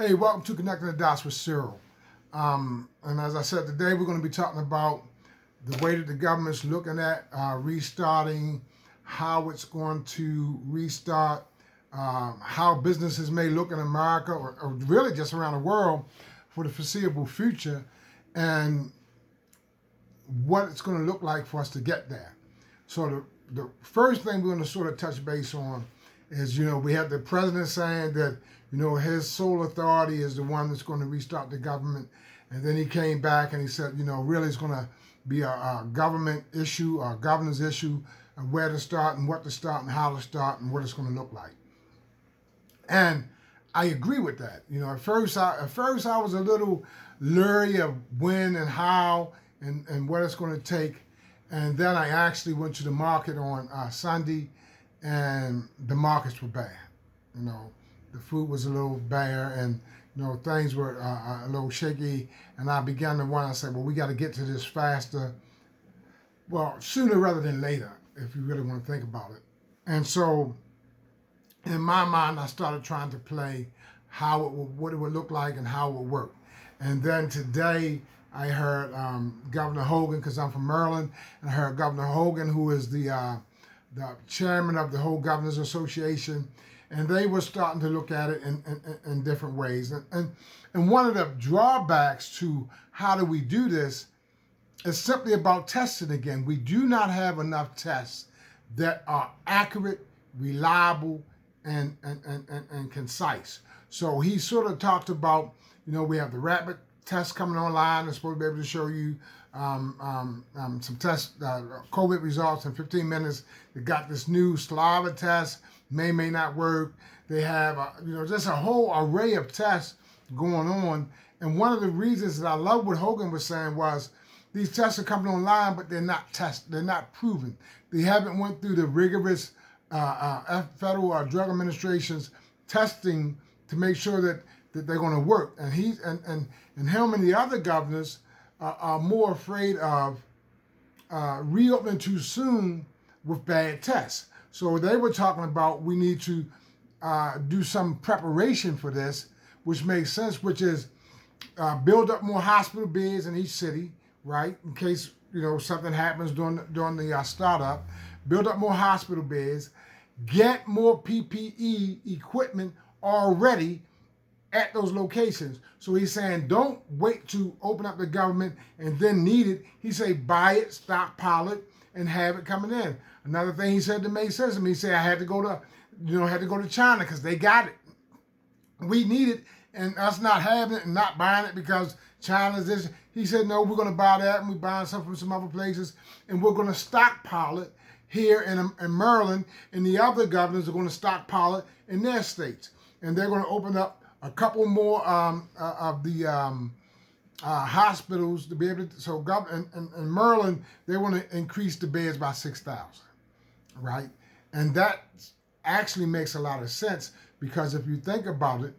Hey, welcome to Connecting the Dots with Cyril. And as I said, today we're going to be talking about the way that the government's looking at restarting, how it's going to restart, how businesses may look in America or really just around the world for the foreseeable future, and what it's going to look like for us to get there. So the first thing we're going to sort of touch base on is, we have the president saying that, his sole authority is the one that's going to restart the government. And then he came back and he said, really it's going to be a government issue, a governor's issue, of where to start and what to start and how to start and what it's going to look like. And I agree with that. At first I was a little leery of when and how and what it's going to take. And then I actually went to the market on Sunday, and the markets were bad. The food was a little bare, and things were a little shaky. And I began to wonder. I said, well, we got to get to this faster. Well, sooner rather than later, if you really want to think about it. And so, in my mind, I started trying to play what it would look like and how it would work. And then today, I heard Governor Hogan, because I'm from Maryland, and I heard Governor Hogan, who is the chairman of the whole Governors Association, and they were starting to look at it in different ways. And one of the drawbacks to how do we do this is simply about testing again. We do not have enough tests that are accurate, reliable, and concise. So he sort of talked about, we have the rapid test coming online. It's supposed to be able to show you some test COVID results in 15 minutes. They got this new saliva test, may not work. They have just a whole array of tests going on. And one of the reasons that I love what Hogan was saying was these tests are coming online, but they're not they're not proven. They haven't went through the rigorous Federal Drug Administration's testing to make sure that they're going to work. And him and the other governors are more afraid of reopening too soon with bad tests. So they were talking about we need to do some preparation for this, which makes sense, which is build up more hospital beds in each city, right? In case, something happens during the startup. Build up more hospital beds, get more PPE equipment already at those locations. So he's saying, don't wait to open up the government and then need it. He said, buy it, stockpile it, and have it coming in. Another thing he said that made sense to me, he said, I had to go to China because they got it. We need it, and us not having it and not buying it because China's this. He said, no, we're going to buy that, and we're buying some from some other places, and we're going to stockpile it here in Maryland, and the other governors are going to stockpile it in their states. And they're going to open up a couple more of the hospitals to be able to. So in Maryland, they want to increase the beds by 6,000, right? And that actually makes a lot of sense because if you think about it,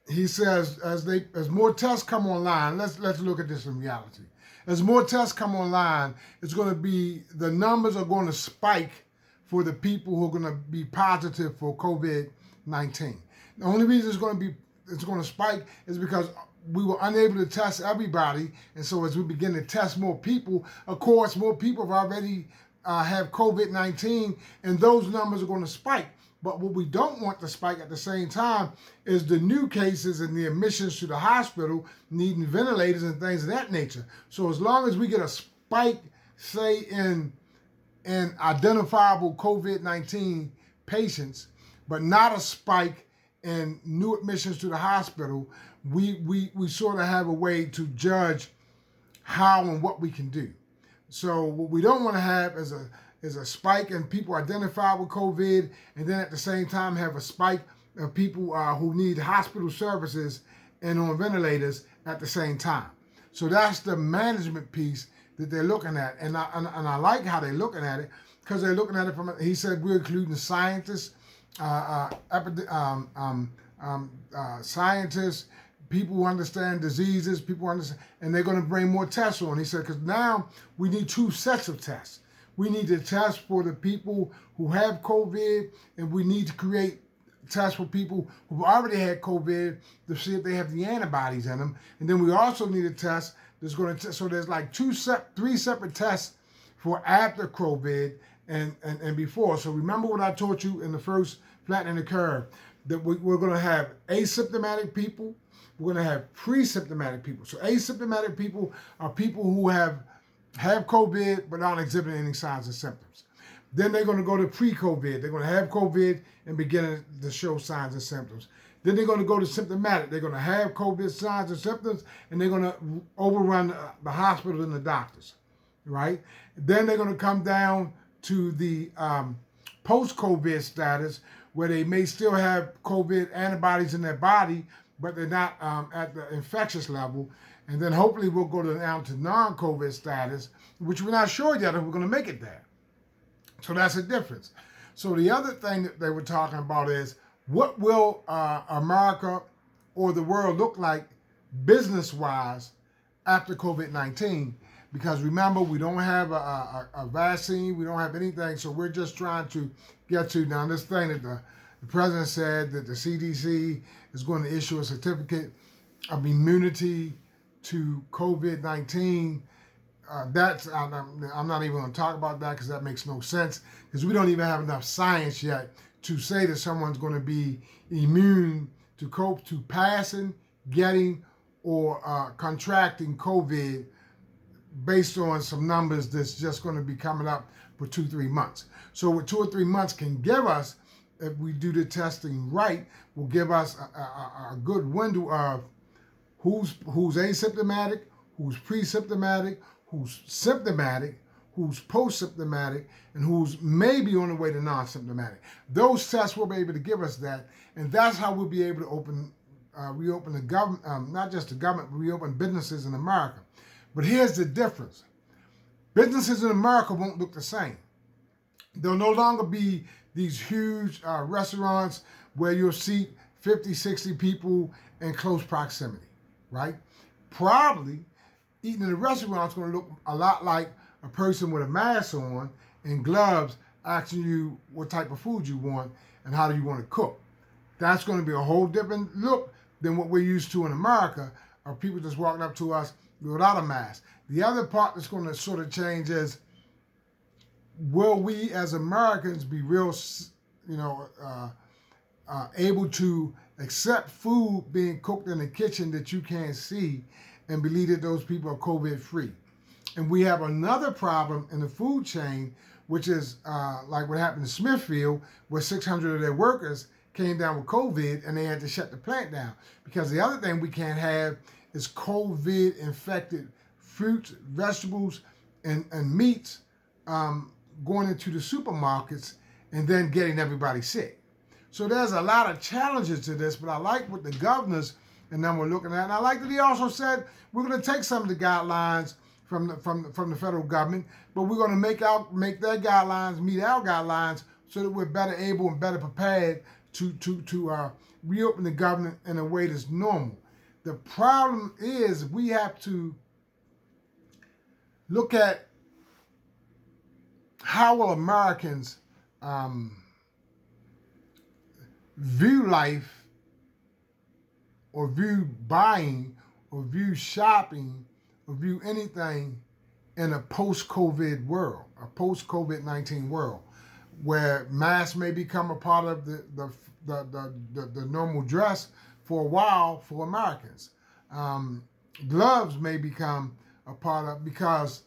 he says as more tests come online, let's look at this in reality. As more tests come online, it's going to be, the numbers are going to spike for the people who are going to be positive for COVID-19. The only reason it's going to spike is because we were unable to test everybody, and so as we begin to test more people, of course, more people have already have COVID-19, and those numbers are going to spike. But what we don't want to spike at the same time is the new cases and the admissions to the hospital needing ventilators and things of that nature. So as long as we get a spike, say in identifiable COVID-19 patients, but not a spike in new admissions to the hospital, we sort of have a way to judge how and what we can do. So what we don't want to have is a spike in people identified with COVID, and then at the same time have a spike of people who need hospital services and on ventilators at the same time. So that's the management piece that they're looking at, and I like how they're looking at it because they're looking at it from. He said we're including scientists, scientists, people who understand diseases, people who understand, and they're going to bring more tests on. He said, because now we need 2 sets of tests. We need to test for the people who have COVID, and we need to create test for people who've already had COVID to see if they have the antibodies in them. And then we also need a test that's going to, so there's like three separate tests for after COVID and before. So remember what I taught you in the first flattening the curve, that we're going to have asymptomatic people, we're going to have pre-symptomatic people. So asymptomatic people are people who have COVID but aren't exhibiting any signs and symptoms. Then they're going to go to pre-COVID. They're going to have COVID and begin to show signs and symptoms. Then they're going to go to symptomatic. They're going to have COVID signs and symptoms, and they're going to overrun the hospital and the doctors, right? Then they're going to come down to the post-COVID status, where they may still have COVID antibodies in their body, but they're not at the infectious level. And then hopefully we'll go down to non-COVID status, which we're not sure yet if we're going to make it there. So that's a difference. So the other thing that they were talking about is, what will America or the world look like business-wise after COVID-19? Because remember, we don't have a vaccine, we don't have anything, so we're just trying to get to, now this thing that the president said that the CDC is going to issue a certificate of immunity to COVID-19. I'm not even going to talk about that because that makes no sense, because we don't even have enough science yet to say that someone's going to be immune to passing, getting, or contracting COVID based on some numbers that's just going to be coming up for 2-3 months. So what 2 or 3 months can give us, if we do the testing right, will give us a good window of who's asymptomatic, who's pre-symptomatic, who's symptomatic, who's post-symptomatic, and who's maybe on the way to non-symptomatic. Those tests will be able to give us that, and that's how we'll be able to reopen the government, not just the government, but reopen businesses in America. But here's the difference. Businesses in America won't look the same. There'll no longer be these huge restaurants where you'll seat 50, 60 people in close proximity, right? Probably eating in a restaurant is going to look a lot like a person with a mask on and gloves asking you what type of food you want and how do you want to cook. That's going to be a whole different look than what we're used to in America, of people just walking up to us without a mask. The other part that's going to sort of change is, will we as Americans be real, able to accept food being cooked in the kitchen that you can't see and believe that those people are COVID-free? And we have another problem in the food chain, which is like what happened in Smithfield, where 600 of their workers came down with COVID and they had to shut the plant down. Because the other thing we can't have is COVID-infected fruits, vegetables, and meats going into the supermarkets and then getting everybody sick. So there's a lot of challenges to this, but I like what the governors and them were looking at. And I like that he also said we're going to take some of the guidelines from the federal government, but we're going to make their guidelines meet our guidelines so that we're better able and better prepared to reopen the government in a way that's normal. The problem is we have to look at how will Americans view life, or view buying, or view shopping, or view anything in a post-COVID world, a post-COVID-19 world, where masks may become a part of the normal dress for a while for Americans. Gloves may become a part of, because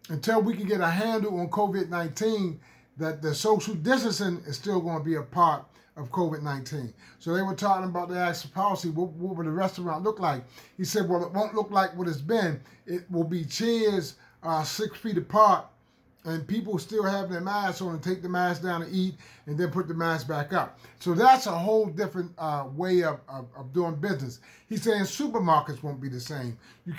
until we can get a handle on COVID-19, that the social distancing is still going to be a part of COVID-19. So they were talking about the actual policy, what will the restaurant look like? He said, well, it won't look like what it's been. It will be chairs 6 feet apart, and people still have their masks on and take the mask down to eat and then put the mask back up. So that's a whole different way of doing business. He's saying supermarkets won't be the same. You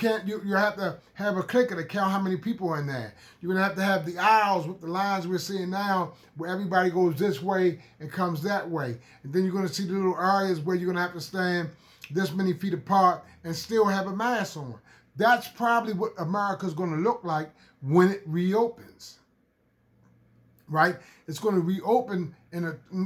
have to have a clicker to count how many people are in there. You're going to have the aisles with the lines we're seeing now, where everybody goes this way and comes that way. And then you're going to see the little areas where you're going to have to stand this many feet apart and still have a mask on. That's probably what America's going to look like when it reopens. right? It's going to reopen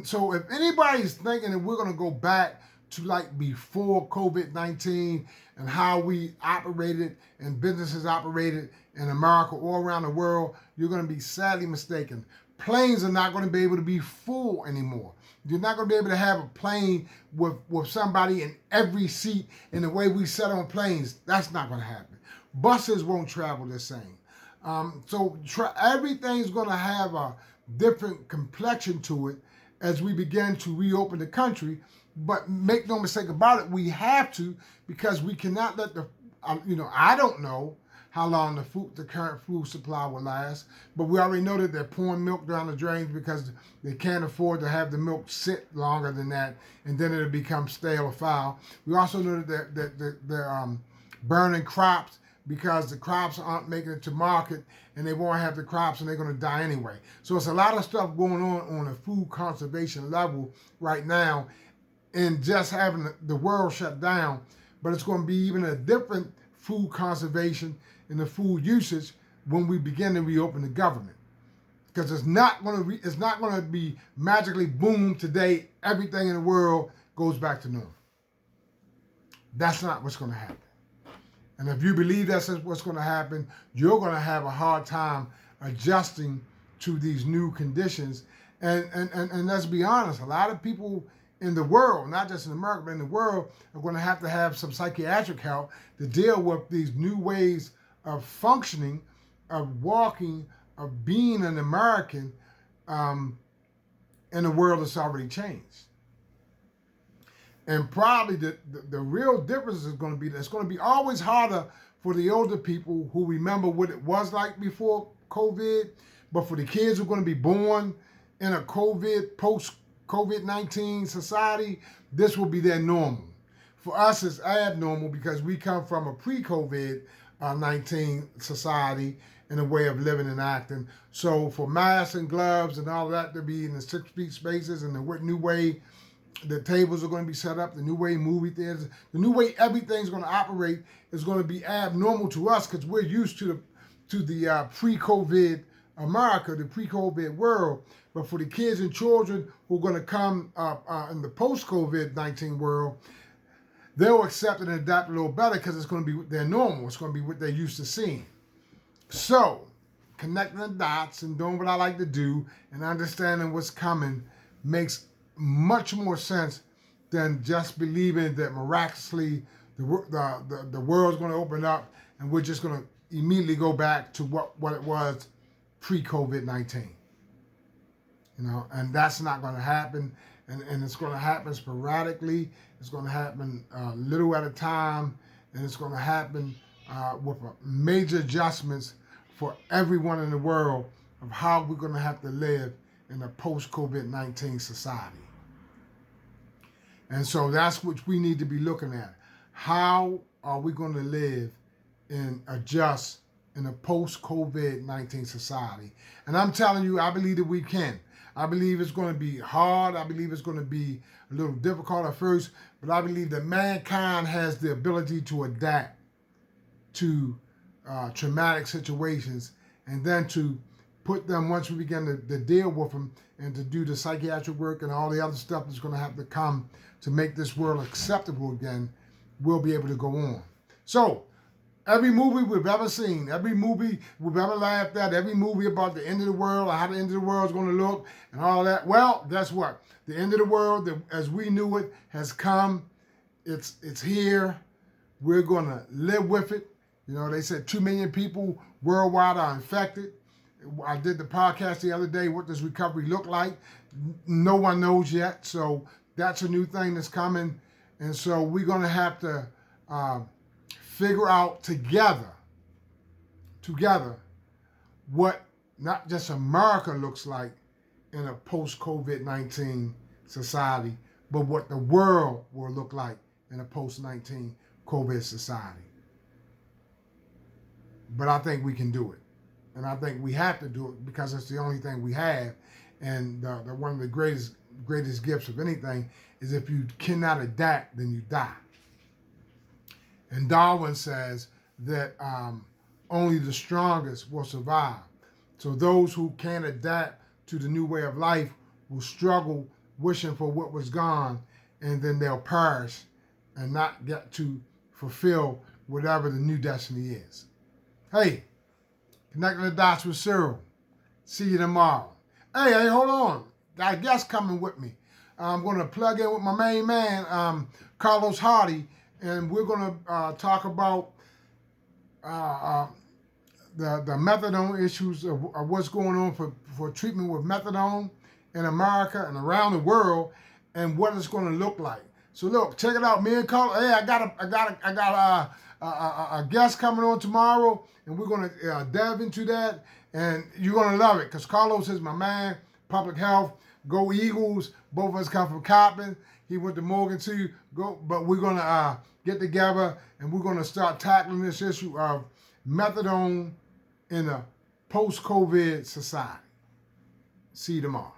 so if anybody's thinking that we're going to go back to like before COVID-19 and how we operated and businesses operated in America or around the world, you're going to be sadly mistaken. Planes are not going to be able to be full anymore. You're not going to be able to have a plane with somebody in every seat in the way we set on planes. That's not going to happen. Buses won't travel the same. Everything's going to have a different complexion to it as we begin to reopen the country. But make no mistake about it, we have to, because we cannot let I don't know how long the current food supply will last, but we already know that they're pouring milk down the drains because they can't afford to have the milk sit longer than that, and then it'll become stale or foul. We also know that they're burning crops because the crops aren't making it to market, and they won't have the crops, and they're going to die anyway. So it's a lot of stuff going on a food conservation level right now, and just having the world shut down. But it's going to be even a different food conservation and the food usage when we begin to reopen the government, because it's not going to be magically boom today. Everything in the world goes back to normal. That's not what's going to happen. And if you believe that's what's going to happen, you're going to have a hard time adjusting to these new conditions. And let's be honest, a lot of people in the world, not just in America, but in the world, are going to have some psychiatric help to deal with these new ways of functioning, of walking, of being an American in a world that's already changed. And probably the real difference is going to be that it's going to be always harder for the older people who remember what it was like before COVID, but for the kids who are going to be born in a post-COVID-19 society, this will be their normal. For us, it's abnormal because we come from a pre-COVID-19 society and a way of living and acting. So for masks and gloves and all of that to be in the 6 feet spaces and the new way the tables are going to be set up, the new way movie theaters, the new way everything's going to operate is going to be abnormal to us because we're used to the pre-COVID America, the pre-COVID world. But for the kids and children who are going to come in the post-COVID-19 world, they'll accept and adapt a little better because it's going to be their normal. It's going to be what they're used to seeing. So, connecting the dots and doing what I like to do and understanding what's coming makes much more sense than just believing that miraculously the world's going to open up and we're just going to immediately go back to what it was pre-COVID-19. And that's not going to happen, and it's going to happen sporadically. It's going to happen little at a time, and it's going to happen with major adjustments for everyone in the world of how we're going to have to live in a post-COVID-19 society. And so that's what we need to be looking at. How are we going to live and adjust in a post-COVID-19 society? And I'm telling you, I believe that we can. I believe it's going to be hard. I believe it's going to be a little difficult at first, but I believe that mankind has the ability to adapt to traumatic situations and then to put them, once we begin to deal with them and to do the psychiatric work and all the other stuff that's going to have to come to make this world acceptable again, we'll be able to go on. So, every movie we've ever seen, every movie we've ever laughed at, every movie about the end of the world or how the end of the world is going to look and all that, well, guess what? The end of the world, as we knew it, has come. It's here. We're going to live with it. They said 2 million people worldwide are infected. I did the podcast the other day, what does recovery look like? No one knows yet, so that's a new thing that's coming. And so we're going to have to figure out together, what not just America looks like in a post-COVID-19 society, but what the world will look like in a post-19 COVID society. But I think we can do it. And I think we have to do it because it's the only thing we have. And one of the greatest gifts of anything is if you cannot adapt, then you die. And Darwin says that only the strongest will survive. So those who can't adapt to the new way of life will struggle wishing for what was gone, and then they'll perish and not get to fulfill whatever the new destiny is. Hey, connecting the dots with Cyril. See you tomorrow. Hey, hold on. Got a guest coming with me. I'm going to plug in with my main man, Carlos Hardy, and we're going to talk about the methadone issues of what's going on for treatment with methadone in America and around the world, and what it's going to look like. So look, check it out. Me and Carlos. Hey, I got a guest coming on tomorrow, and we're going to delve into that, and you're going to love it because Carlos is my man. Public health, go Eagles. Both of us come from Coppin. He went to Morgan too. But we're going to get together, and we're going to start tackling this issue of methadone in a post-COVID society. See you tomorrow.